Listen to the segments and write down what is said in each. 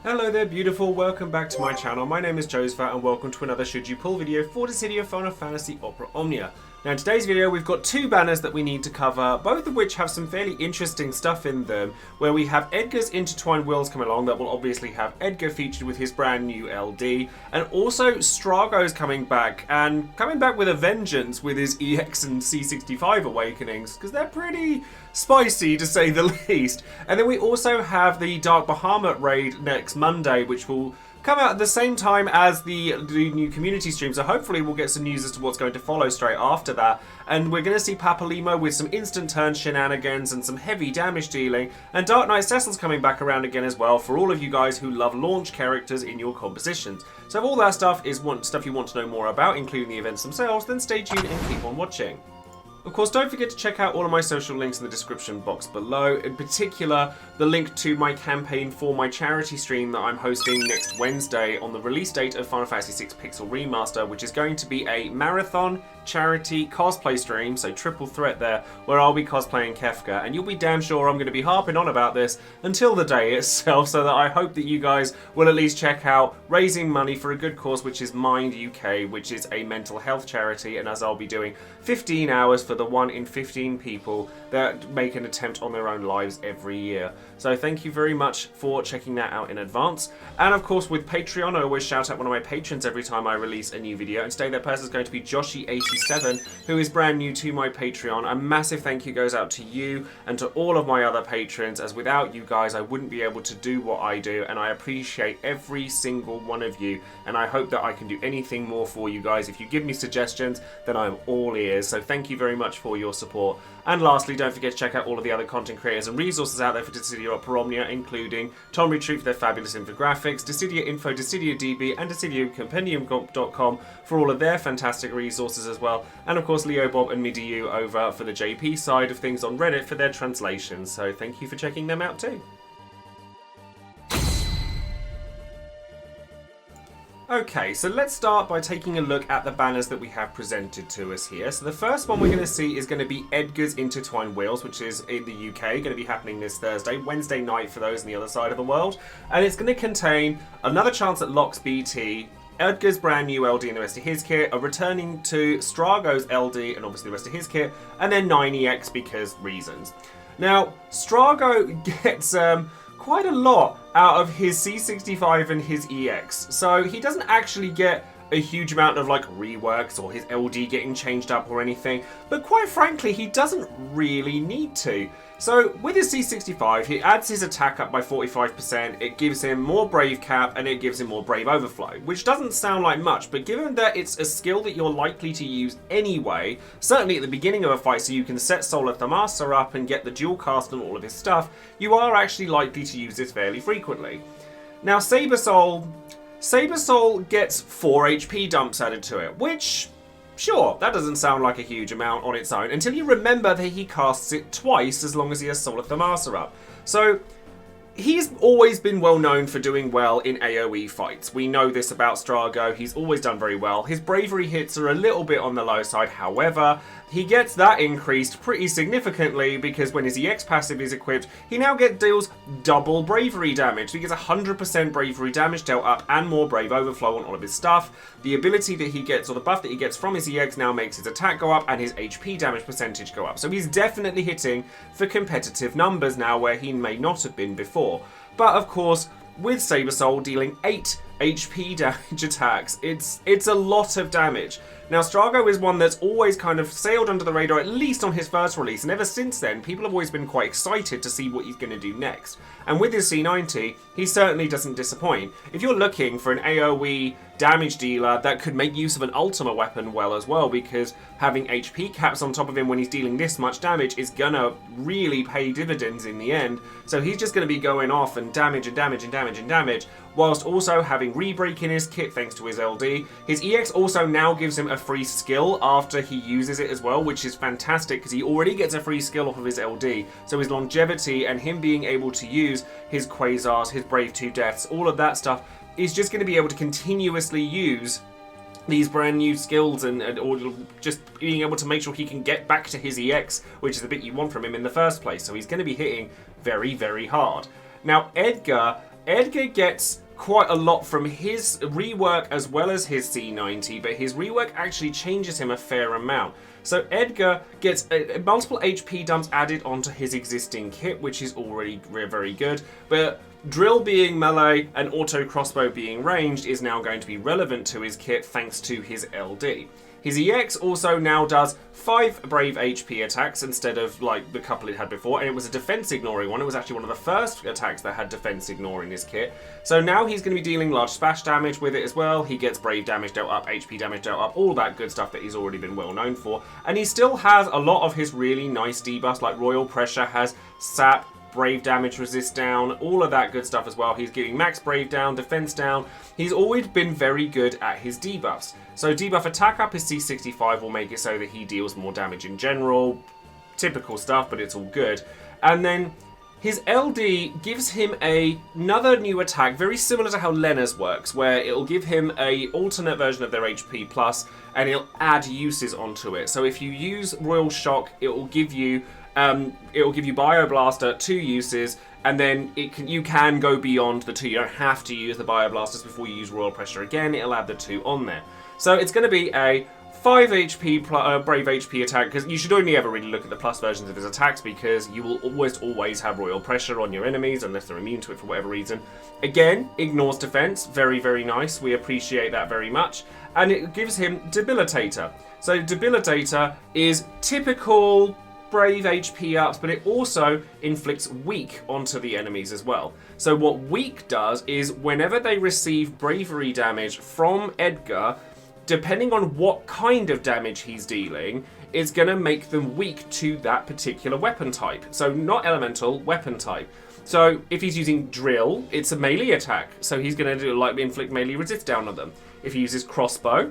Hello there beautiful, welcome back to my channel. My name is Joesephyr and welcome to another Should You Pull video for Dissidia Final Fantasy Opera Omnia. Now in today's video we've got two banners that we need to cover, both of which have some fairly interesting stuff in them, where we have Edgar's Intertwined Wills coming along that will obviously have Edgar featured with his brand new LD, and also Strago's coming back, and coming back with a vengeance with his EX and C65 awakenings, because they're pretty spicy to say the least. And then we also have the Dark Bahamut raid next Monday, which will come out at the same time as the new community stream, so hopefully we'll get some news as to what's going to follow straight after that. And we're going to see Papalymo with some instant turn shenanigans and some heavy damage dealing, and Dark Knight Cecil's coming back around again as well for all of you guys who love launch characters in your compositions. So if all that stuff is stuff you want to know more about, including the events themselves, then stay tuned and keep on watching. Of course, don't forget to check out all of my social links in the description box below, in particular the link to my campaign for my charity stream that I'm hosting next Wednesday on the release date of Final Fantasy VI Pixel Remaster, which is going to be a marathon charity cosplay stream, so triple threat there, where I'll be cosplaying Kefka, and you'll be damn sure I'm going to be harping on about this until the day itself, so that I hope that you guys will at least check out raising money for a good cause, which is Mind UK, which is a mental health charity, and as I'll be doing 15 hours for the 1 in 15 people that make an attempt on their own lives every year. So thank you very much for checking that out in advance. And of course with Patreon, I always shout out one of my patrons every time I release a new video, and today that person is going to be Joshi87, who is brand new to my Patreon. A massive thank you goes out to you and to all of my other patrons, as without you guys I wouldn't be able to do what I do, and I appreciate every single one of you, and I hope that I can do anything more for you guys. If you give me suggestions, then I'm all ears, so thank you very much for your support. And lastly, don't forget to check out all of the other content creators and resources out there for Dissidia Opera Omnia, including Tom Retreat for their fabulous infographics, Dissidia Info, Dissidia DB, and DissidiaCompendium.com for all of their fantastic resources as well. And of course, Leo, Bob, and Midiu over for the JP side of things on Reddit for their translations. So thank you for checking them out too. Okay, so let's start by taking a look at the banners that we have presented to us here. So the first one we're going to see is going to be Edgar's Intertwined Wills, which is in the UK, going to be happening this Thursday, Wednesday night for those on the other side of the world. And it's going to contain another chance at Locke's BT, Edgar's brand new LD and the rest of his kit, a returning to Strago's LD and obviously the rest of his kit, and then 9EX because reasons. Now, Strago gets quite a lot out of his C65 and his EX, so he doesn't actually get a huge amount of like reworks or his LD getting changed up or anything, but quite frankly he doesn't really need to. So with his C65 he adds his attack up by 45%, it gives him more Brave Cap, and it gives him more Brave Overflow, which doesn't sound like much, but given that it's a skill that you're likely to use anyway, certainly at the beginning of a fight so you can set Solar Thamasa up and get the dual cast and all of his stuff, you are actually likely to use this fairly frequently. Now Saber Soul gets 4 HP dumps added to it, which, sure, that doesn't sound like a huge amount on its own, until you remember that he casts it twice as long as he has Solar Thamasa up. So he's always been well known for doing well in AoE fights. We know this about Strago, he's always done very well. His bravery hits are a little bit on the low side, however, he gets that increased pretty significantly because when his EX passive is equipped, he now deals double bravery damage. So he gets 100% bravery damage dealt up and more Brave Overflow on all of his stuff. The ability that he gets, or the buff that he gets from his EX, now makes his attack go up and his HP damage percentage go up. So he's definitely hitting for competitive numbers now where he may not have been before. But of course, with Saber Soul dealing 8 HP damage attacks, it's a lot of damage. Now Strago is one that's always kind of sailed under the radar, at least on his first release, and ever since then people have always been quite excited to see what he's going to do next. And with his C90, he certainly doesn't disappoint. If you're looking for an AoE damage dealer that could make use of an Ultima weapon well as well, because having HP caps on top of him when he's dealing this much damage is gonna really pay dividends in the end. So he's just gonna be going off and damage and damage and damage and damage, whilst also having Rebreak in his kit thanks to his LD. His EX also now gives him a free skill after he uses it as well, which is fantastic because he already gets a free skill off of his LD. So his longevity and him being able to use his Quasars, his Brave 2 Deaths, all of that stuff is just going to be able to continuously use these brand new skills and or just being able to make sure he can get back to his EX, which is the bit you want from him in the first place. So he's going to be hitting very, very hard. Now, Edgar Edgar gets quite a lot from his rework as well as his C90, but his rework actually changes him a fair amount. So Edgar gets multiple HP dumps added onto his existing kit, which is already very good, but drill being melee and auto crossbow being ranged is now going to be relevant to his kit thanks to his LD. His EX also now does 5 brave HP attacks instead of like the couple it had before, and it was a defense ignoring one. It was actually one of the first attacks that had defense ignoring his kit. So now he's going to be dealing large splash damage with it as well. He gets brave damage dealt up, HP damage dealt up, all that good stuff that he's already been well known for. And he still has a lot of his really nice debuffs, like Royal Pressure has sap, brave damage resist down, all of that good stuff as well. He's getting max brave down, defense down. He's always been very good at his debuffs. So debuff attack up his C65 will make it so that he deals more damage in general. Typical stuff, but it's all good. And then his LD gives him another new attack, very similar to how Lena's works, where it'll give him an alternate version of their HP plus, and it'll add uses onto it. So if you use Royal Shock, it will give you Bioblaster, 2 uses, and then you can go beyond the 2. You don't have to use the Bioblasters before you use Royal Pressure again. It'll add the 2 on there. So it's going to be a 5 HP brave HP attack, because you should only ever really look at the plus versions of his attacks, because you will always have Royal Pressure on your enemies unless they're immune to it for whatever reason. Again, ignores defense. Very, very nice. We appreciate that very much. And it gives him Debilitator. So Debilitator is typical brave HP ups, but it also inflicts weak onto the enemies as well. So what weak does is whenever they receive bravery damage from Edgar, depending on what kind of damage he's dealing, it's going to make them weak to that particular weapon type. So not elemental, weapon type. So if he's using drill, it's a melee attack. So he's going to do like inflict melee resist down on them. If he uses crossbow,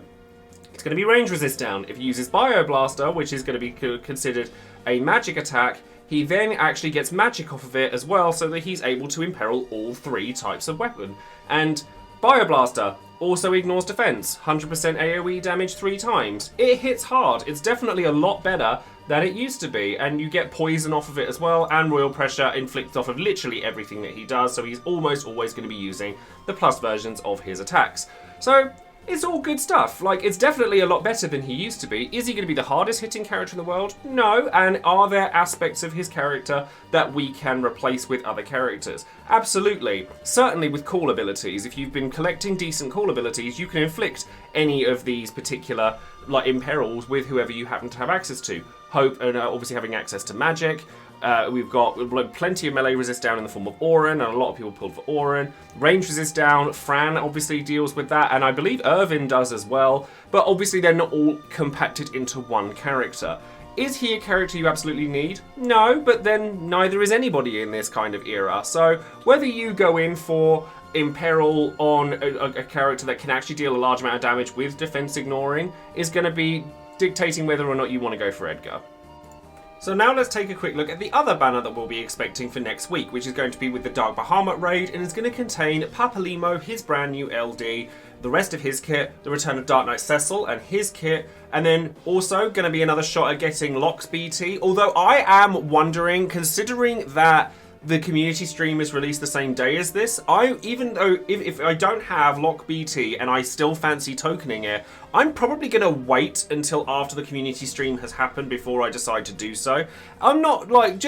it's going to be range resist down. If he uses Bioblaster, which is going to be considered a magic attack, he then actually gets magic off of it as well, so that he's able to imperil all 3 types of weapon. And Bioblaster also ignores defense, 100% AoE damage 3 times. It hits hard. It's definitely a lot better than it used to be, and you get poison off of it as well, and Royal Pressure inflicts off of literally everything that he does, so he's almost always going to be using the plus versions of his attacks. So it's all good stuff. Like, it's definitely a lot better than he used to be. Is he going to be the hardest hitting character in the world? No. And are there aspects of his character that we can replace with other characters? Absolutely. Certainly with call abilities. If you've been collecting decent call abilities, you can inflict any of these particular like imperils with whoever you happen to have access to. Hope, and obviously having access to magic. We've got plenty of melee resist down in the form of Auron, and a lot of people pulled for Auron. Range resist down, Fran obviously deals with that, and I believe Irvin does as well, but obviously they're not all compacted into one character. Is he a character you absolutely need? No, but then neither is anybody in this kind of era. So whether you go in for Imperil on a character that can actually deal a large amount of damage with defense ignoring is going to be dictating whether or not you want to go for Edgar. So now let's take a quick look at the other banner that we'll be expecting for next week, which is going to be with the Dark Bahamut raid, and it's going to contain Papalymo, his brand new LD, the rest of his kit, the return of Dark Knight Cecil and his kit, and then also going to be another shot at getting Locks BT, although I am wondering, considering that the community stream is released the same day as this, even though if I don't have Lock BT and I still fancy tokening it, I'm probably going to wait until after the community stream has happened before I decide to do so. I'm not like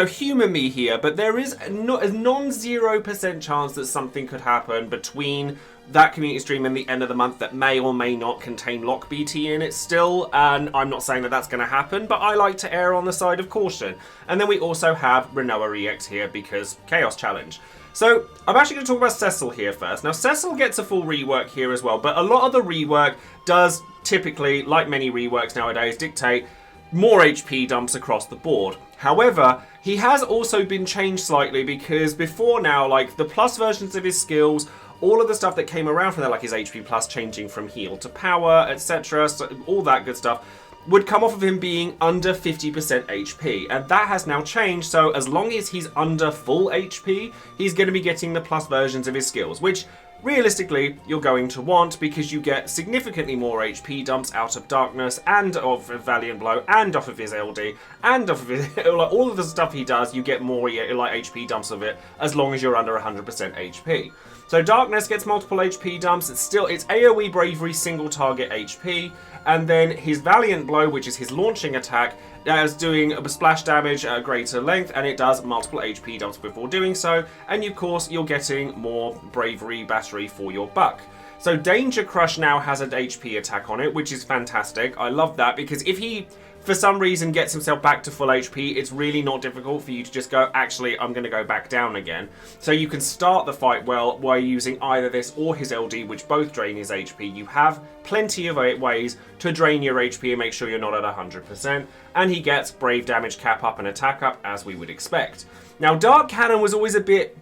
humour me here, but there is a non-0% chance that something could happen between that community stream and the end of the month that may or may not contain Lock BT in it still, and I'm not saying that that's going to happen, but I like to err on the side of caution. And then we also have Renoa EX here because Chaos Challenge. So I'm actually going to talk about Cecil here first. Now Cecil gets a full rework here as well, but a lot of the rework does typically, like many reworks nowadays, dictate more HP dumps across the board. However, he has also been changed slightly because before now, like the plus versions of his skills, all of the stuff that came around from there, like his HP plus changing from heal to power, etc., so all that good stuff, would come off of him being under 50% HP. And that has now changed, so as long as he's under full HP, he's going to be getting the plus versions of his skills, which realistically you're going to want, because you get significantly more HP dumps out of Darkness and of Valiant Blow and off of his LD and off of his, like, all of the stuff he does, you get more like HP dumps of it as long as you're under 100% HP. So Darkness gets multiple HP dumps, it's AoE Bravery single target HP, and then his Valiant Blow, which is his launching attack, is doing a splash damage at a greater length, and it does multiple HP dumps before doing so, and of course you're getting more Bravery battery for your buck. So Danger Crush now has an HP attack on it, which is fantastic. I love that, because if he for some reason gets himself back to full HP, it's really not difficult for you to just go, actually, I'm going to go back down again. So you can start the fight well while using either this or his LD, which both drain his HP. You have plenty of ways to drain your HP and make sure you're not at 100%. And he gets Brave Damage cap up and attack up, as we would expect. Now, Dark Cannon was always a bit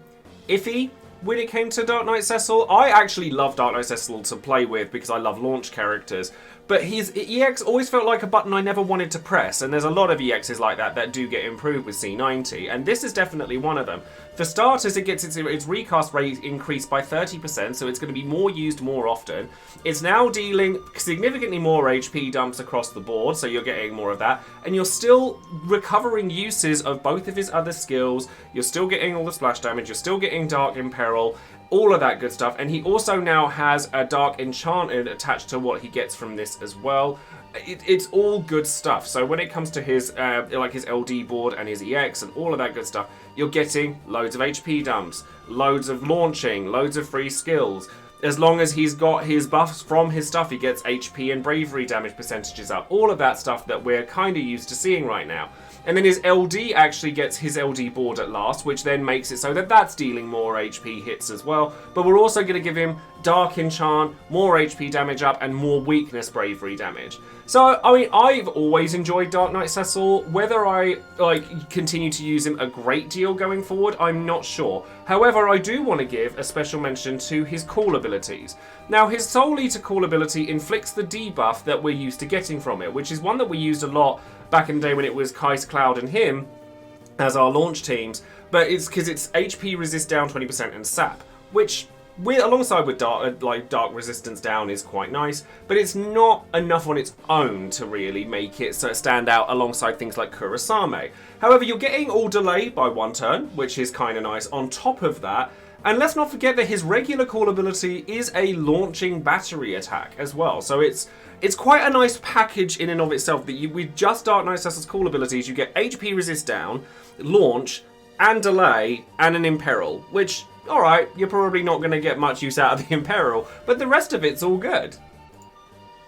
iffy when it came to Dark Knight Cecil. I actually love Dark Knight Cecil to play with because I love launch characters. But his EX always felt like a button I never wanted to press, and there's a lot of EXs like that do get improved with C90, and this is definitely one of them. For starters, it gets its recast rate increased by 30%, so it's going to be more used more often. It's now dealing significantly more HP dumps across the board, so you're getting more of that, and you're still recovering uses of both of his other skills. You're still getting all the splash damage, you're still getting Dark Imperil, all of that good stuff, and he also now has a Dark Enchanted attached to what he gets from this as well. It's all good stuff. So when it comes to his like his LD board and his EX and all of that good stuff, you're getting loads of HP dumps, loads of launching, loads of free skills. As long as he's got his buffs from his stuff, he gets HP and bravery damage percentages up. All of that stuff that we're kind of used to seeing right now. And then his LD actually gets his LD board at last, which then makes it so that that's dealing more HP hits as well. But we're also going to give him Dark Enchant, more HP damage up, and more weakness bravery damage. So, I mean, I've always enjoyed Dark Knight Cecil. Whether I continue to use him a great deal going forward, I'm not sure. However, I do want to give a special mention to his call abilities. Now, his Soul Eater call ability inflicts the debuff that we're used to getting from it, which is one that we used a lot back in the day when it was Kais, Cloud, and him as our launch teams. But it's because it's HP resist down 20% and sap, which alongside with dark resistance down is quite nice, but it's not enough on its own to really make it so stand out alongside things like Kurosame. However, you're getting all delay by 1 turn, which is kind of nice on top of that. And let's not forget that his regular call ability is a launching battery attack as well. So it's quite a nice package in and of itself that with just Dark Knight Cecil's call abilities, you get HP resist down, launch, and delay, and an imperil, which, alright, you're probably not going to get much use out of the imperil, but the rest of it's all good.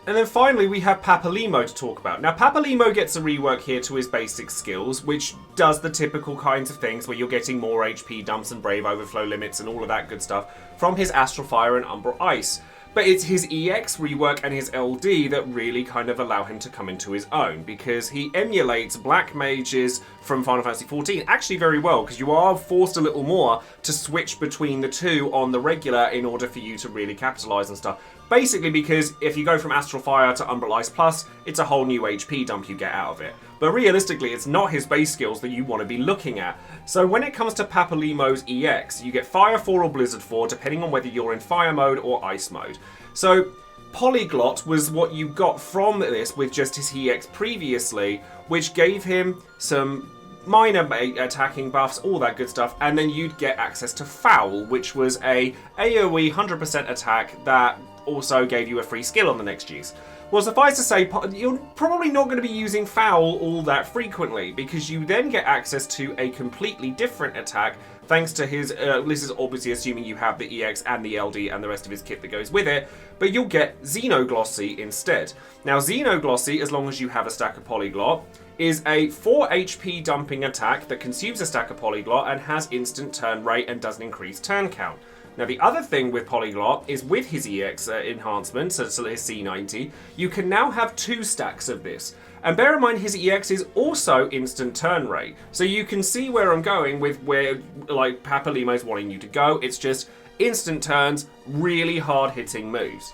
And then finally we have Papalymo to talk about. Now Papalymo gets a rework here to his basic skills, which does the typical kinds of things where you're getting more HP dumps and Brave Overflow limits and all of that good stuff from his Astral Fire and Umbral Ice. But it's his EX rework and his LD that really kind of allow him to come into his own, because he emulates Black Mages from Final Fantasy XIV actually very well, because you are forced a little more to switch between the two on the regular in order for you to really capitalise and stuff. Basically because if you go from Astral Fire to Umbral Ice Plus, it's a whole new HP dump you get out of it. But realistically, it's not his base skills that you want to be looking at. So when it comes to Papalymo's EX, you get Fire 4 or Blizzard 4, depending on whether you're in Fire mode or Ice mode. So Polyglot was what you got from this with just his EX previously, which gave him some minor attacking buffs, all that good stuff, and then you'd get access to Foul, which was a AoE 100% attack that also gave you a free skill on the next use. Well, suffice to say, you're probably not going to be using Foul all that frequently, because you then get access to a completely different attack thanks to his, this is obviously assuming you have the EX and the LD and the rest of his kit that goes with it, but you'll get Xenoglossy instead. Now, Xenoglossy, as long as you have a stack of Polyglot, is a 4 HP dumping attack that consumes a stack of Polyglot and has instant turn rate and doesn't increase turn count. Now, the other thing with Polyglot is with his EX enhancement, so his C90, you can now have 2 stacks of this. And bear in mind, his EX is also instant turn rate. So you can see where I'm going with where, like, Papalymo's wanting you to go. It's just instant turns, really hard-hitting moves.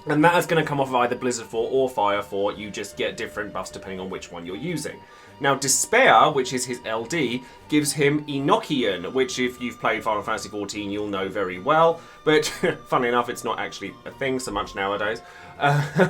And that is going to come off of either Blizzard 4 or Fire 4. You just get different buffs depending on which one you're using. Now, Despair, which is his LD, gives him Enochian, which if you've played Final Fantasy XIV, you'll know very well. But, funnily enough, it's not actually a thing so much nowadays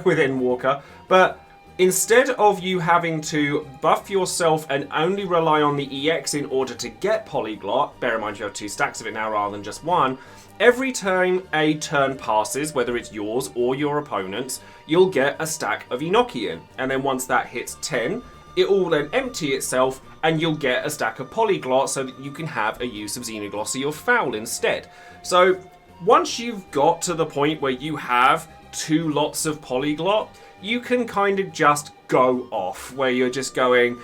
within Walker. But instead of you having to buff yourself and only rely on the EX in order to get Polyglot, bear in mind you have 2 stacks of it now rather than just 1, every time a turn passes, whether it's yours or your opponent's, you'll get a stack of Enochian. And then once that hits 10, it will then empty itself and you'll get a stack of Polyglot so that you can have a use of Xenoglossy or Foul instead. So once you've got to the point where you have 2 lots of Polyglot, you can kind of just go off, where you're just going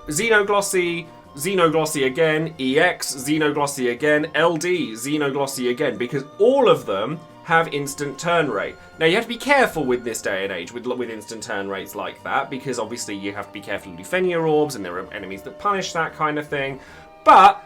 Xenoglossy, Xenoglossy again, EX, Xenoglossy again, LD, Xenoglossy again, because all of them have instant turn rate. Now you have to be careful with this day and age with instant turn rates like that, because obviously you have to be careful of Lufenia orbs and there are enemies that punish that kind of thing, but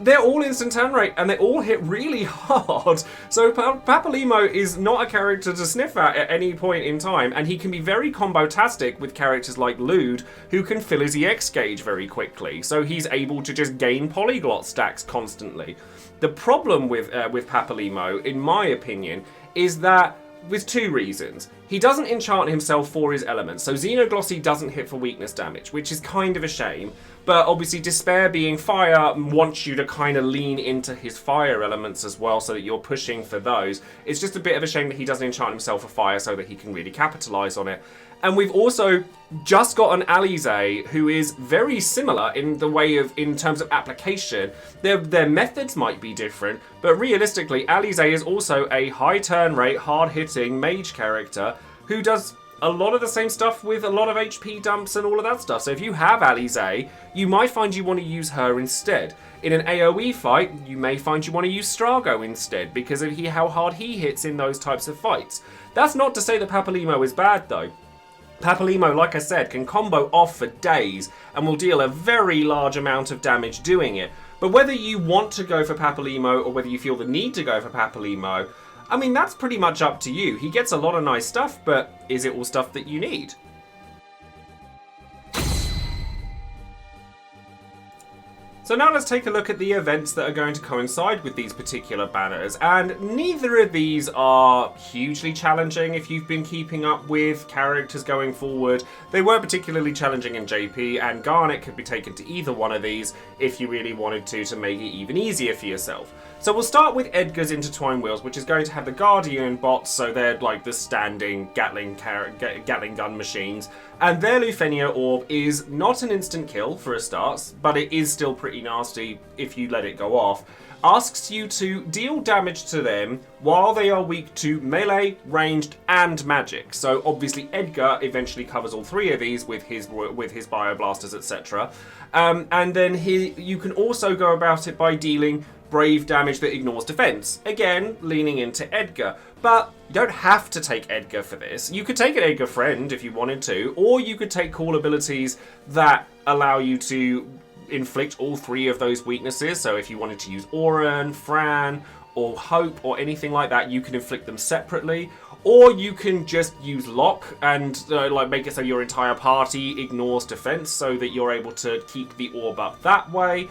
they're all instant turn rate and they all hit really hard. So Papalymo is not a character to sniff at any point in time, and he can be very combo-tastic with characters like Lude, who can fill his EX gauge very quickly. So he's able to just gain Polyglot stacks constantly. The problem with Papalymo, in my opinion, is that with 2 reasons. He doesn't enchant himself for his elements, so Xenoglossy doesn't hit for weakness damage, which is kind of a shame. But obviously Despair being fire wants you to kind of lean into his fire elements as well, so that you're pushing for those. It's just a bit of a shame that he doesn't enchant himself for fire so that he can really capitalise on it. And we've also just got an Alisaie who is very similar in terms of application. Their methods might be different, but realistically, Alisaie is also a high turn rate, hard-hitting mage character who does a lot of the same stuff with a lot of HP dumps and all of that stuff. So if you have Alisaie, you might find you want to use her instead. In an AoE fight, you may find you want to use Strago instead because of how hard he hits in those types of fights. That's not to say that Papalymo is bad though. Papalymo, like I said, can combo off for days and will deal a very large amount of damage doing it. But whether you want to go for Papalymo or whether you feel the need to go for Papalymo, I mean, that's pretty much up to you. He gets a lot of nice stuff, but is it all stuff that you need? So now let's take a look at the events that are going to coincide with these particular banners, and neither of these are hugely challenging if you've been keeping up with characters going forward. They were particularly challenging in JP, and Garnet could be taken to either one of these if you really wanted to make it even easier for yourself. So we'll start with Edgar's Intertwined Wheels, which is going to have the Guardian bots, so they're like the standing Gatling gun machines. And their Lufenia Orb is not an instant kill for a start, but it is still pretty nasty if you let it go off. Asks you to deal damage to them while they are weak to melee, ranged, and magic. So obviously Edgar eventually covers all 3 of these with his Bioblasters, etc. And then you can also go about it by dealing brave damage that ignores defense. Again, leaning into Edgar. But you don't have to take Edgar for this. You could take an Edgar friend if you wanted to, or you could take cool abilities that allow you to inflict all 3 of those weaknesses. So if you wanted to use Auron, Fran, or Hope, or anything like that, you can inflict them separately. Or you can just use Lock and make it so your entire party ignores defense so that you're able to keep the orb up that way.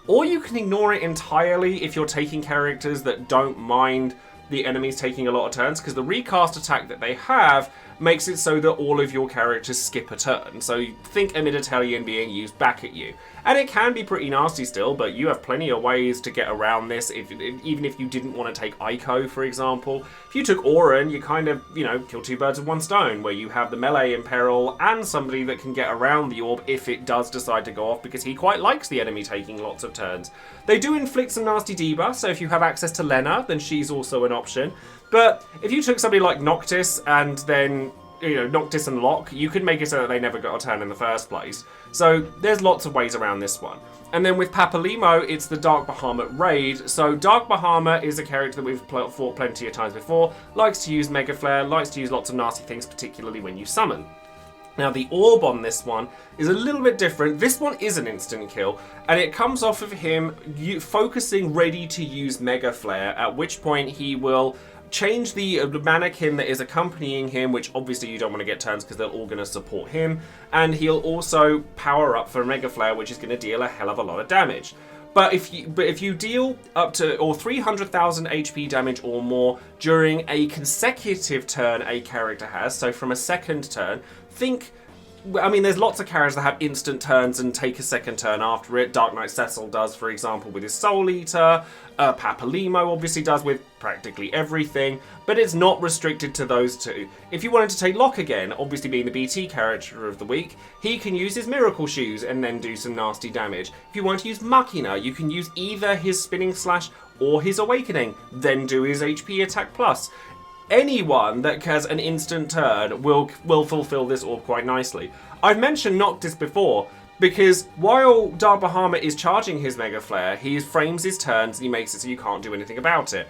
Or you can ignore it entirely if you're taking characters that don't mind the enemies taking a lot of turns, because the recast attack that they have makes it so that all of your characters skip a turn. So you think a mid-Italian being used back at you. And it can be pretty nasty still, but you have plenty of ways to get around this, even if you didn't want to take Eiko, for example. If you took Auron, you kind of, kill 2 birds with 1 stone, where you have the melee in peril and somebody that can get around the orb if it does decide to go off, because he quite likes the enemy taking lots of turns. They do inflict some nasty debuffs, so if you have access to Lena, then she's also an option. But if you took somebody like Noctis and then, Noctis and Locke, you could make it so that they never got a turn in the first place. So there's lots of ways around this one. And then with Papalymo, it's the Dark Bahamut raid. So Dark Bahamut is a character that we've fought plenty of times before, likes to use Mega Flare, likes to use lots of nasty things, particularly when you summon. Now the orb on this one is a little bit different. This one is an instant kill, and it comes off of him focusing ready to use Mega Flare, at which point he will change the mannequin that is accompanying him, which obviously you don't want to get turns because they're all going to support him. And he'll also power up for Mega Flare, which is going to deal a hell of a lot of damage. But if you deal up to 300,000 HP damage or more during a consecutive turn a character has, so from a second turn, I mean, there's lots of characters that have instant turns and take a second turn after it. Dark Knight Cecil does, for example, with his Soul Eater. Papalymo obviously does with practically everything, but it's not restricted to those two. If you wanted to take Locke again, obviously being the BT character of the week, he can use his Miracle Shoes and then do some nasty damage. If you want to use Machina, you can use either his Spinning Slash or his Awakening, then do his HP Attack Plus. Anyone that has an instant turn will fulfill this orb quite nicely. I've mentioned Noctis before, because while Dark Bahamut is charging his Mega Flare, he frames his turns and he makes it so you can't do anything about it.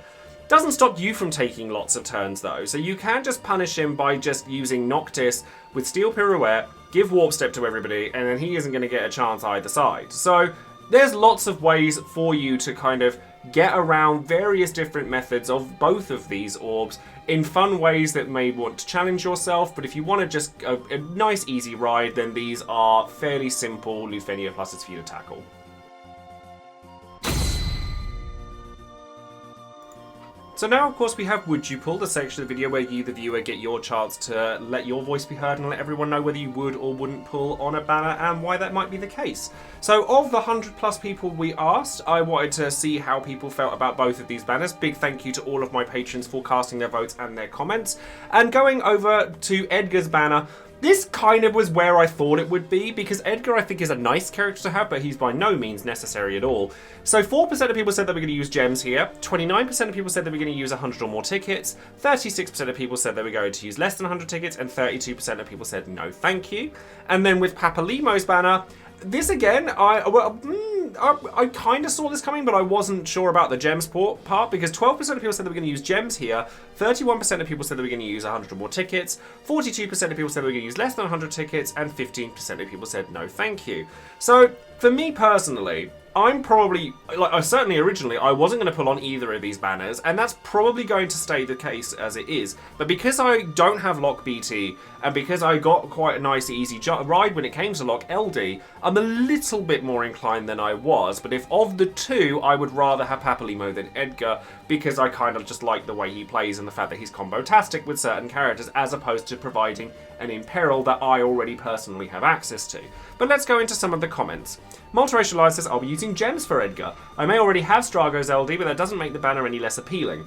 Doesn't stop you from taking lots of turns though, so you can just punish him by just using Noctis with Steel Pirouette, give Warp Step to everybody, and then he isn't going to get a chance either side. So there's lots of ways for you to kind of get around various different methods of both of these orbs in fun ways that may want to challenge yourself, but if you want to just a nice easy ride, then these are fairly simple Lufenia pluses for you to tackle. So now, of course, we have Would You Pull, the section of the video where you, the viewer, get your chance to let your voice be heard and let everyone know whether you would or wouldn't pull on a banner and why that might be the case. So of the 100+ people we asked, I wanted to see how people felt about both of these banners. Big thank you to all of my patrons for casting their votes and their comments. And going over to Edgar's banner, this kind of was where I thought it would be, because Edgar I think is a nice character to have, but he's by no means necessary at all. So 4% of people said they were going to use gems here, 29% of people said they were going to use 100 or more tickets, 36% of people said they were going to use less than 100 tickets, and 32% of people said no thank you. And then with Papalymo's banner, this again, I kind of saw this coming, but I wasn't sure about the gems part, because 12% of people said they were going to use gems here, 31% of people said they were going to use 100 or more tickets, 42% of people said they were going to use less than 100 tickets, and 15% of people said no thank you. So, for me personally, I'm probably, certainly originally, I wasn't going to pull on either of these banners, and that's probably going to stay the case as it is. But because I don't have Lock BT, and because I got quite a nice easy ride when it came to Lock LD, I'm a little bit more inclined than I was. But if of the two, I would rather have Papalymo than Edgar, because I kind of just like the way he plays and the fact that he's combo-tastic with certain characters, as opposed to providing an Imperil that I already personally have access to. But let's go into some of the comments. Multiracial Live says, I'll be using gems for Edgar. I may already have Strago's LD, but that doesn't make the banner any less appealing.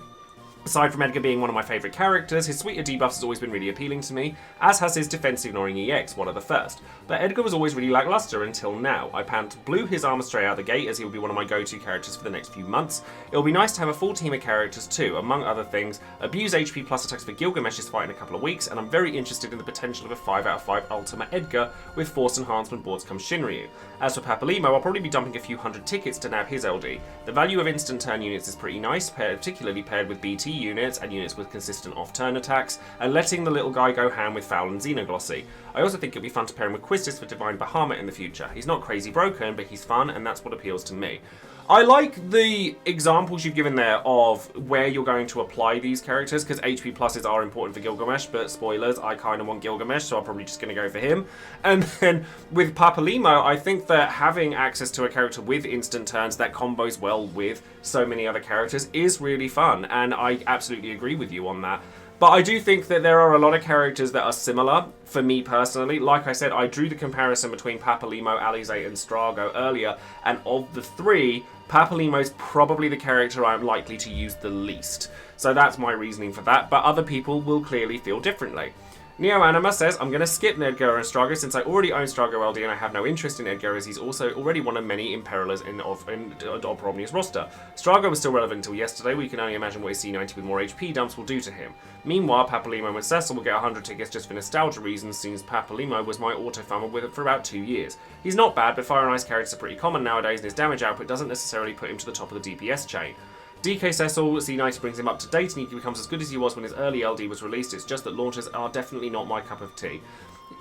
Aside from Edgar being one of my favourite characters, his suite of debuffs has always been really appealing to me, as has his defense ignoring EX, one of the first. But Edgar was always really lackluster until now. I plan to blue his armor straight out the gate, as he will be one of my go-to characters for the next few months. It'll be nice to have a full team of characters too, among other things. Abuse HP plus attacks for Gilgamesh's fight in a couple of weeks, and I'm very interested in the potential of a 5 out of 5 Ultimate Edgar with Force Enhancement boards come Shinryu. As for Papalymo, I'll probably be dumping a few hundred tickets to nab his LD. The value of instant turn units is pretty nice, particularly paired with BT units and units with consistent off-turn attacks, and letting the little guy go ham with Foul and Xenoglossy. I also think it'll be fun to pair him with Quistis for Divine Bahamut in the future. He's not crazy broken, but he's fun, and that's what appeals to me. I like the examples you've given there of where you're going to apply these characters, because HP pluses are important for Gilgamesh, but spoilers, I kind of want Gilgamesh, so I'm probably just going to go for him. And then with Papalymo, I think that having access to a character with instant turns that combos well with so many other characters is really fun, and I absolutely agree with you on that. But I do think that there are a lot of characters that are similar, for me personally. Like I said, I drew the comparison between Papalymo, Alisaie, and Strago earlier, and of the three, Papalymo's probably the character I'm likely to use the least. So that's my reasoning for that, but other people will clearly feel differently. Neo Anima says, I'm going to skip Edgar and Strago since I already own Strago LD and I have no interest in Edgar, as he's also already one of many Imperilers in Omnia's roster. Strago was still relevant until yesterday. We can only imagine what his C90 with more HP dumps will do to him. Meanwhile, Papalymo and Cecil will get 100 tickets just for nostalgia reasons, since Papalymo was my auto-farmer with it for about 2 years. He's not bad, but Fire and Ice characters are pretty common nowadays, and his damage output doesn't necessarily put him to the top of the DPS chain. DK Cecil, C90 brings him up to date and he becomes as good as he was when his early LD was released. It's just that launchers are definitely not my cup of tea.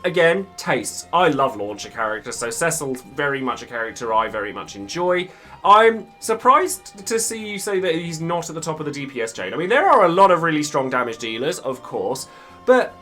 Again, tastes. I love launcher characters, so Cecil's very much a character I very much enjoy. I'm surprised to see you say that he's not at the top of the DPS chain. I mean, there are a lot of really strong damage dealers, of course, but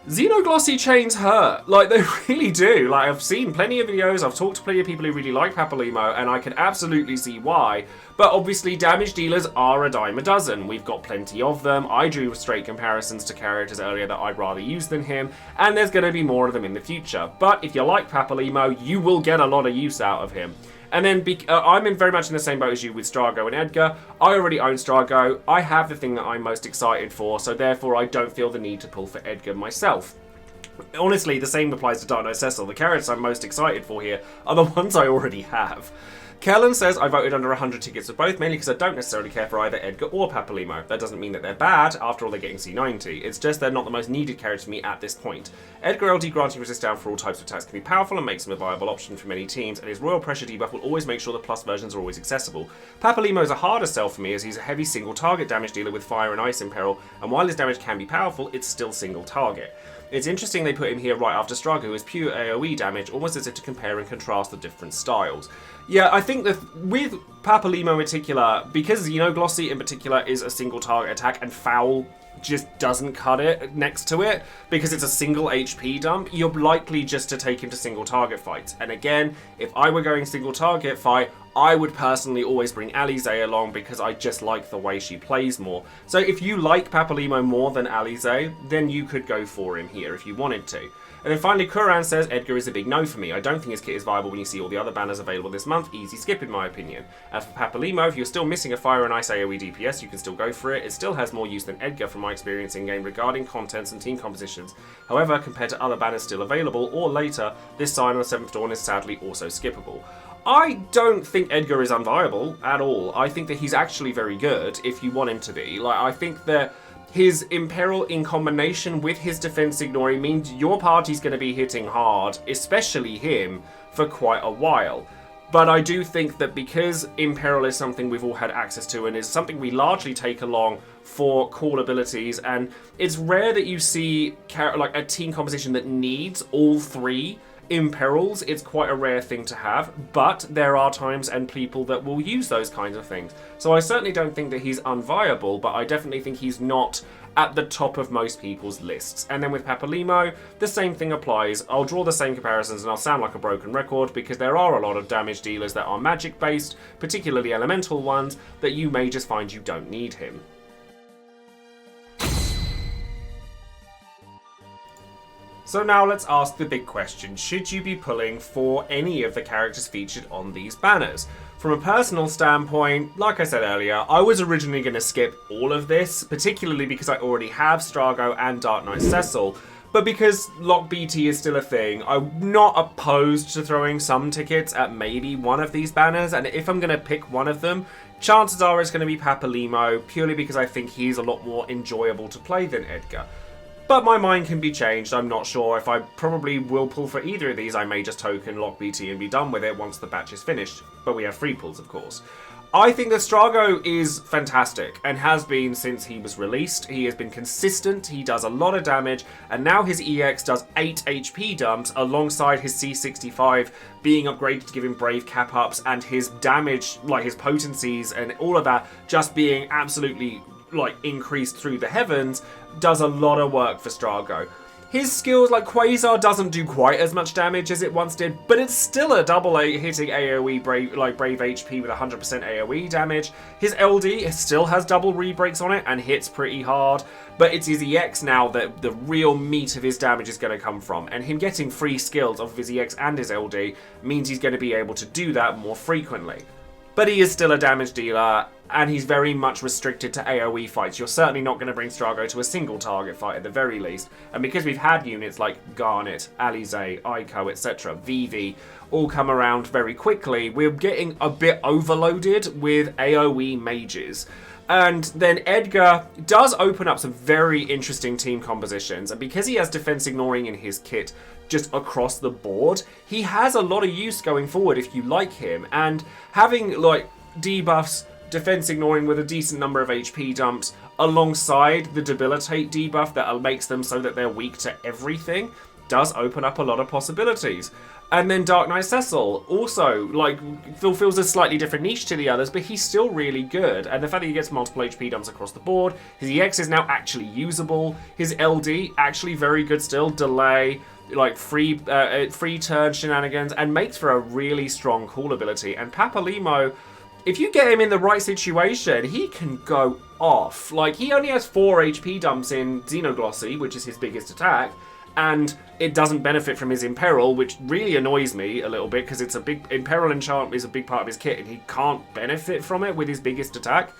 Xenoglossy chains hurt. Like, they really do. Like, I've seen plenty of videos, I've talked to plenty of people who really like Papalymo, and I can absolutely see why. But obviously, damage dealers are a dime a dozen. We've got plenty of them. I drew straight comparisons to characters earlier that I'd rather use than him, and there's going to be more of them in the future. But if you like Papalymo, you will get a lot of use out of him. And then I'm very much in the same boat as you with Strago and Edgar. I already own Strago. I have the thing that I'm most excited for, so therefore I don't feel the need to pull for Edgar myself. Honestly, the same applies to Dark Knight Cecil. The characters I'm most excited for here are the ones I already have. Kellen says, I voted under 100 tickets for both, mainly because I don't necessarily care for either Edgar or Papalymo. That doesn't mean that they're bad, after all they're getting C90. It's just they're not the most needed character to me at this point. Edgar LD granting resist down for all types of attacks can be powerful and makes him a viable option for many teams, and his Royal Pressure debuff will always make sure the plus versions are always accessible. Papalymo is a harder sell for me as he's a heavy single target damage dealer with fire and ice in peril, and while his damage can be powerful, it's still single target. It's interesting they put him here right after Strago, who is pure AoE damage, almost as if to compare and contrast the different styles. Yeah, I think that with Papalymo in particular, because Xenoglossy in particular is a single target attack and Foul just doesn't cut it next to it, because it's a single HP dump, you're likely just to take him to single target fights. And again, if I were going single target fight, I would personally always bring Alisaie along because I just like the way she plays more. So if you like Papalymo more than Alisaie, then you could go for him here if you wanted to. And then finally, Kuran says, Edgar is a big no for me. I don't think his kit is viable when you see all the other banners available this month. Easy skip in my opinion. As for Papalymo, if you're still missing a fire and ice AoE DPS, you can still go for it. It still has more use than Edgar from my experience in game regarding contents and team compositions. However, compared to other banners still available or later, this sign on the 7th Dawn is sadly also skippable. I don't think Edgar is unviable at all. I think that he's actually very good if you want him to be. Like, I think that his Imperil in combination with his defense ignoring means your party's going to be hitting hard, especially him, for quite a while. But I do think that because Imperil is something we've all had access to and is something we largely take along for cool abilities, and it's rare that you see like a team composition that needs all three Imperils. It's quite a rare thing to have, but there are times and people that will use those kinds of things. So I certainly don't think that he's unviable, but I definitely think he's not at the top of most people's lists. And then with Papalymo, the same thing applies. I'll draw the same comparisons and I'll sound like a broken record because there are a lot of damage dealers that are magic based, particularly elemental ones, that you may just find you don't need him. So now let's ask the big question, should you be pulling for any of the characters featured on these banners? From a personal standpoint, like I said earlier, I was originally going to skip all of this, particularly because I already have Strago and Dark Knight Cecil, but because Lock BT is still a thing, I'm not opposed to throwing some tickets at maybe one of these banners, and if I'm going to pick one of them, chances are it's going to be Papalymo, purely because I think he's a lot more enjoyable to play than Edgar. But my mind can be changed. I'm not sure if I probably will pull for either of these. I may just token Lock BT and be done with it once the batch is finished. But we have free pulls, of course. I think that Strago is fantastic and has been since he was released. He has been consistent, he does a lot of damage, and now his EX does 8 HP dumps alongside his C65 being upgraded to give him Brave cap ups, and his damage, like his potencies and all of that, just being absolutely increased through the heavens, does a lot of work for Strago. His skills, like Quasar, doesn't do quite as much damage as it once did, but it's still a double hitting AoE Brave HP with 100% AoE damage. His LD still has double re-breaks on it and hits pretty hard, but it's his EX now that the real meat of his damage is going to come from, and him getting free skills off of his EX and his LD means he's going to be able to do that more frequently. But he is still a damage dealer, and he's very much restricted to AoE fights. You're certainly not going to bring Strago to a single target fight at the very least. And because we've had units like Garnet, Alisaie, Eiko, etc., Vivi, all come around very quickly, we're getting a bit overloaded with AoE mages. And then Edgar does open up some very interesting team compositions, and because he has defense ignoring in his kit just across the board, he has a lot of use going forward if you like him, and having debuffs, defense ignoring with a decent number of HP dumps alongside the debilitate debuff that makes them so that they're weak to everything does open up a lot of possibilities. And then Dark Knight Cecil, also, like, fulfills a slightly different niche to the others, but he's still really good. And the fact that he gets multiple HP dumps across the board, his EX is now actually usable, his LD, actually very good still, delay, like free turn shenanigans, and makes for a really strong cool ability. And Papalymo, if you get him in the right situation, he can go off. Like, he only has 4 HP dumps in Xenoglossy, which is his biggest attack, and it doesn't benefit from his Imperil, which really annoys me a little bit, because it's a big Imperil enchant is a big part of his kit, and he can't benefit from it with his biggest attack.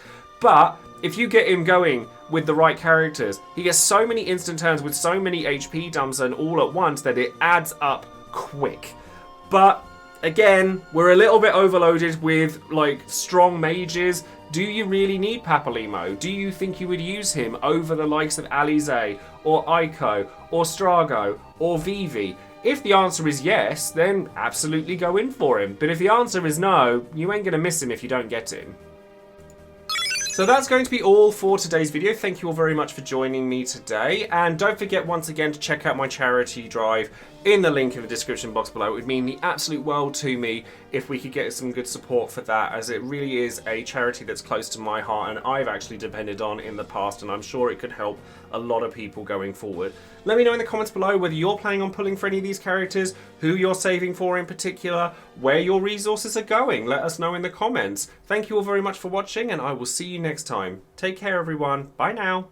But if you get him going with the right characters, he gets so many instant turns with so many HP dumps and all at once that it adds up quick. But again, we're a little bit overloaded with like strong mages. Do you really need Papalymo? Do you think you would use him over the likes of Alisaie or Eiko or Strago or Vivi? If the answer is yes, then absolutely go in for him. But if the answer is no, you ain't gonna miss him if you don't get him. So that's going to be all for today's video. Thank you all very much for joining me today. And don't forget once again to check out my charity drive in the link in the description box below. It would mean the absolute world to me if we could get some good support for that, as it really is a charity that's close to my heart and I've actually depended on in the past, and I'm sure it could help a lot of people going forward. Let me know in the comments below whether you're planning on pulling for any of these characters, who you're saving for in particular, where your resources are going. Let us know in the comments. Thank you all very much for watching, and I will see you next time. Take care, everyone. Bye now.